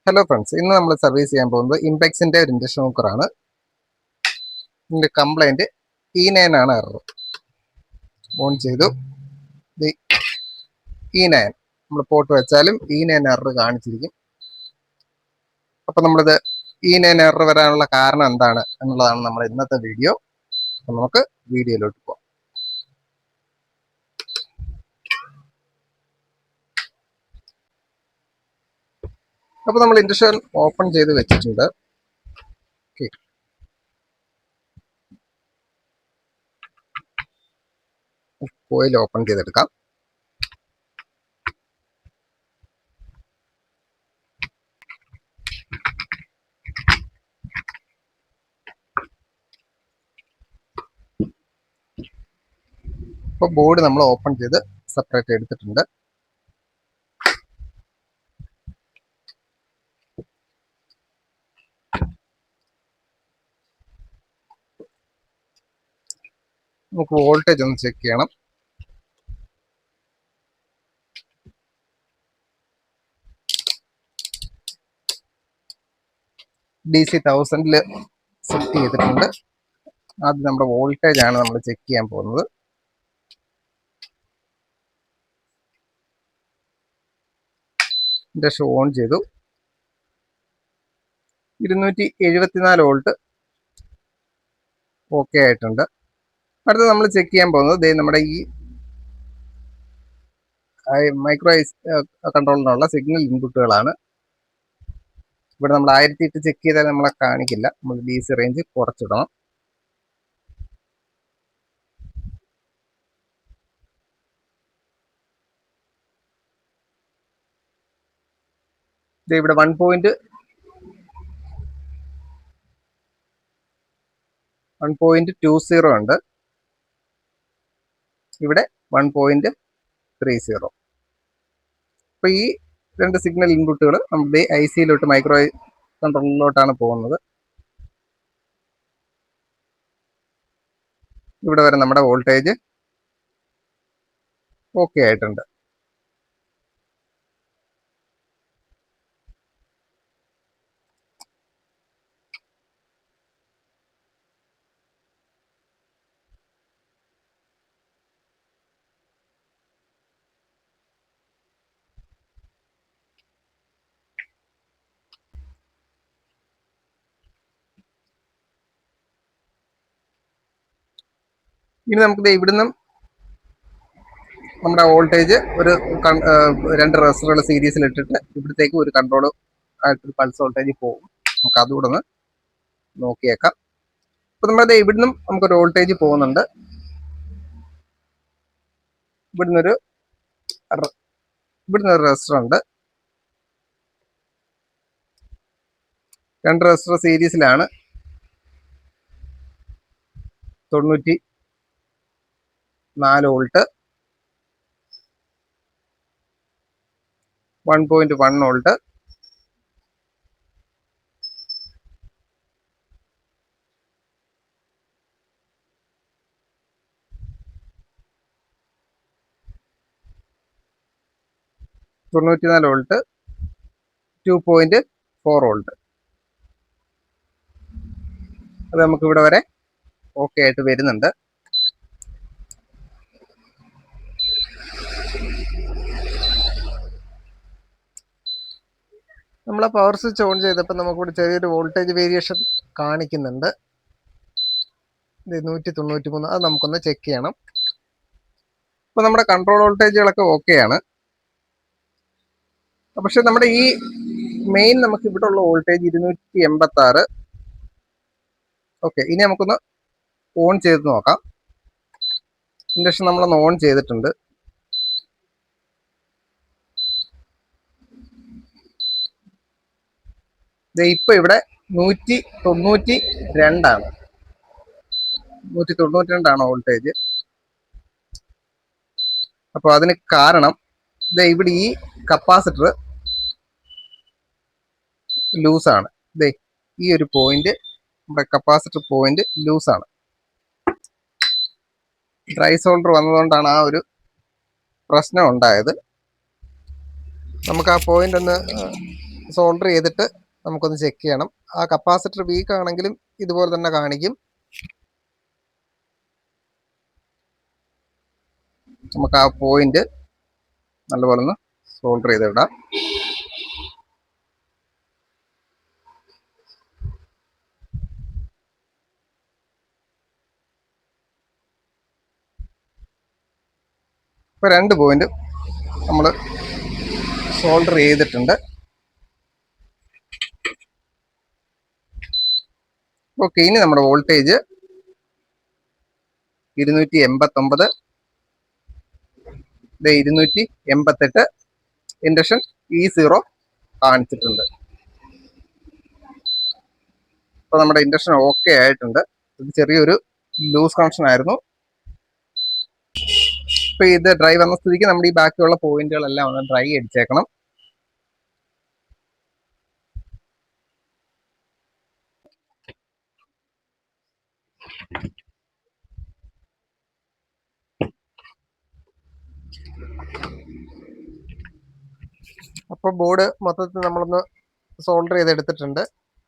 Hello friends, ഇന്ന് നമ്മൾ service ചെയ്യാൻ പോകുന്നത് ഇംപെക്സിന്റെ ഒരു ഇൻഡക്ഷൻ കുക്കറാണ്. ഇതിന്റെ കംപ്ലൈന്റ് E9 ആണ് എറർ. ഓൺ ചെയ്തു, E9 നമ്മൾ പോട്ട് വെച്ചാലും E9 എറർ കാണിച്ചിരിക്കും. അപ്പൊ നമ്മളിത് E9 എറർ വരാനുള്ള കാരണം എന്താണ് എന്നുള്ളതാണ് നമ്മുടെ ഇന്നത്തെ വീഡിയോ. അപ്പൊ നമുക്ക് വീഡിയോയിലോട്ട് പോകാം. അപ്പൊ നമ്മൾ ഇൻഡക്ഷൻ ഓപ്പൺ ചെയ്ത് വെച്ചിട്ടുണ്ട്. കോയിൽ ഓപ്പൺ ചെയ്തെടുക്കാം. അപ്പോൾ ബോർഡ് നമ്മൾ ഓപ്പൺ ചെയ്ത് സെപ്പറേറ്റ് എടുത്തിട്ടുണ്ട്. നമുക്ക് വോൾട്ടേജ് ഒന്ന് ചെക്ക് ചെയ്യണം. DC 1000 സെറ്റ് ചെയ്തിട്ടുണ്ട്. ആദ്യം നമ്മുടെ വോൾട്ടേജ് ആണ് നമ്മൾ ചെക്ക് ചെയ്യാൻ പോകുന്നത്. ഇൻഡക്ഷൻ ഓൺ ചെയ്തു. 274 വോൾട്ട് ഓക്കെ ആയിട്ടുണ്ട്. അടുത്ത് നമ്മൾ ചെക്ക് ചെയ്യാൻ പോകുന്നത് നമ്മുടെ ഈ മൈക്രോ കൺട്രോളിനുള്ള സിഗ്നൽ ഇൻപുട്ടുകളാണ്. ഇവിടെ നമ്മൾ 1008 ചെക്ക് ചെയ്താൽ നമ്മളെ കാണിക്കില്ല. നമ്മൾ DC റേഞ്ച് കുറച്ചിടണം. ഇവിടെ 1.20 ഉണ്ട്. ഇവിടെ 1.30. അപ്പൊ ഈ രണ്ട് സിഗ്നൽ ഇൻപുട്ടുകൾ നമ്മുടെ IC-യിലോട്ട് മൈക്രോ കൺട്രോളിലോട്ടാണ് പോകുന്നത്. ഇവിടെ വരെ നമ്മുടെ വോൾട്ടേജ് ഓക്കെ ആയിട്ടുണ്ട്. ഇനി നമുക്ക് ഇവിടുന്ന് നമ്മുടെ വോൾട്ടേജ് ഒരു 2 റെസിസ്റ്ററുകൾ സീരീസിൽ ഇട്ടിട്ട് ഇവിടത്തേക്ക് ഒരു കൺട്രോൾ ആയിട്ടൊരു പൾസ് വോൾട്ടേജ് പോകും. നമുക്ക് അതുകൂടെ ഒന്ന് നോക്കിയേക്കാം. അപ്പൊ നമ്മുടെ ഇവിടുന്ന് നമുക്കൊരു വോൾട്ടേജ് പോകുന്നുണ്ട്. ഇവിടുന്നൊരു റെസിസ്റ്റർ ഉണ്ട്. 2 റെസിസ്റ്റർ സീരീസിലാണ്. 94 വോൾട്ട്, 1.1 വോൾട്ട്, 94 വോൾട്ട്, 2.4 വോൾട്ട്. അത് നമുക്ക് ഇവിടെ വരെ ഓക്കെ ആയിട്ട് വരുന്നുണ്ട്. നമ്മൾ പവർ സ്വിച്ച് ഓൺ ചെയ്തപ്പോൾ നമുക്കിവിടെ ചെറിയൊരു വോൾട്ടേജ് വേരിയേഷൻ കാണിക്കുന്നുണ്ട്. 193. അത് നമുക്കൊന്ന് ചെക്ക് ചെയ്യണം. ഇപ്പൊ നമ്മുടെ കൺട്രോൾ വോൾട്ടേജുകളൊക്കെ ഓക്കെയാണ്. പക്ഷെ നമ്മുടെ ഈ മെയിൻ നമുക്ക് ഇവിടെ ഉള്ള വോൾട്ടേജ് 286. ഓക്കെ, ഇനി നമുക്കൊന്ന് ഓൺ ചെയ്ത് നോക്കാം. ഇൻഡക്ഷൻ നമ്മളൊന്ന് ഓൺ ചെയ്തിട്ടുണ്ട്. ഇപ്പൊ ഇവിടെ 192 192 വോൾട്ടേജ്. അപ്പൊ അതിന് കാരണം ഇവിടെ ഈ കപ്പാസിറ്റർ ലൂസാണ്. ഈ ഒരു പോയിന്റ്, നമ്മുടെ കപ്പാസിറ്റർ പോയിന്റ് ലൂസാണ്. ഡ്രൈ സോൾഡർ വന്നതുകൊണ്ടാണ് ആ ഒരു പ്രശ്നം ഉണ്ടായത്. നമുക്ക് ആ പോയിന്റ് ഒന്ന് സോൾഡർ ചെയ്തിട്ട് നമുക്കൊന്ന് ചെക്ക് ചെയ്യണം. ആ കപ്പാസിറ്റർ വീക്ക് ആണെങ്കിലും ഇതുപോലെ തന്നെ കാണിക്കും. നമുക്ക് ആ പോയിന്റ് നല്ലപോലെ ഒന്ന് സോൾഡർ ചെയ്തിടാം. ഇപ്പോൾ 2 പോയിന്റ് നമ്മൾ സോൾഡർ ചെയ്തിട്ടുണ്ട്. ഓക്കെ, ഇനി നമ്മുടെ വോൾട്ടേജ് 289, 288, ഇൻഡക്ഷൻ E0 കാണിച്ചിട്ടുണ്ട്. അപ്പോൾ നമ്മുടെ ഇൻഡക്ഷൻ ഓക്കെ ആയിട്ടുണ്ട്. ഇത് ചെറിയൊരു ലൂസ് കണക്ഷൻ ആയിരുന്നു. ഇപ്പൊ ഇത് ഡ്രൈ വന്ന സ്ഥിതിക്ക് നമ്മുടെ ഈ ബാക്കിയുള്ള പോയിന്റുകളെല്ലാം ഒന്ന് ഡ്രൈ അടിച്ചേക്കണം. അപ്പോൾ ബോർഡ് മൊത്തത്തിൽ നമ്മളൊന്ന് സോൾഡർ ചെയ്തെടുത്തിട്ടുണ്ട്.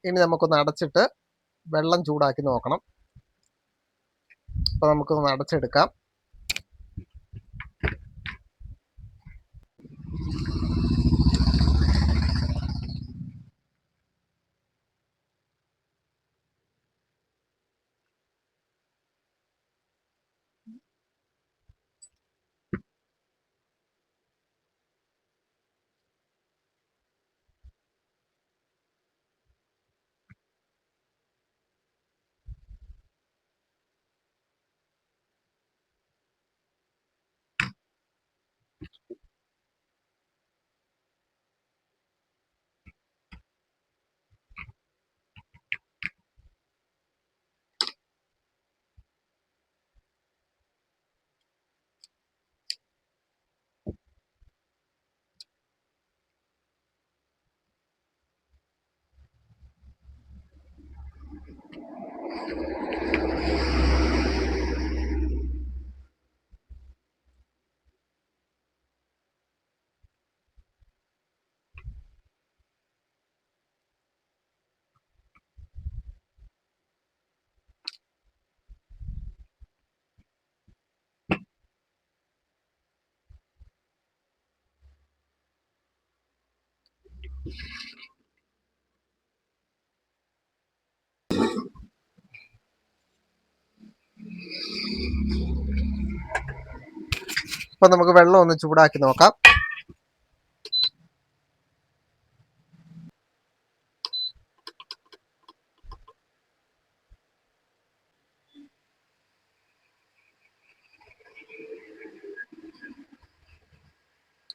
ഇനി നമുക്കൊന്ന് അടച്ചിട്ട് വെള്ളം ചൂടാക്കി നോക്കണം. അപ്പോൾ നമുക്കൊന്ന് അടച്ചെടുക്കാം. അപ്പോൾ നമുക്ക് വെള്ളം ഒന്ന് ചൂടാക്കി നോക്കാം.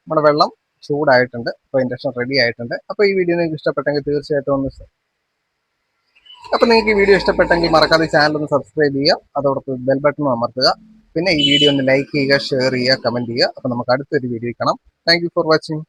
നമ്മുടെ വെള്ളം ചൂടായിട്ടുണ്ട്. അപ്പോൾ ഇൻഡക്ഷൻ റെഡി ആയിട്ടുണ്ട്. അപ്പോൾ ഈ വീഡിയോ നിങ്ങൾക്ക് ഇഷ്ടപ്പെട്ടെങ്കിൽ തീർച്ചയായിട്ടും അപ്പോൾ നിങ്ങൾക്ക് ഈ വീഡിയോ ഇഷ്ടപ്പെട്ടെങ്കിൽ മറക്കാതെ ചാനൽ ഒന്ന് സബ്സ്ക്രൈബ് ചെയ്യുക. അതോടൊപ്പം ബെൽ ബട്ടൺ അമർത്തുക. പിന്നെ ഈ വീഡിയോ ഒന്ന് ലൈക്ക് ചെയ്യുക, ഷെയർ ചെയ്യുക, കമൻറ്റ് ചെയ്യുക. അപ്പോൾ നമുക്ക് അടുത്തൊരു വീഡിയോ കാണാം. Thank you for watching.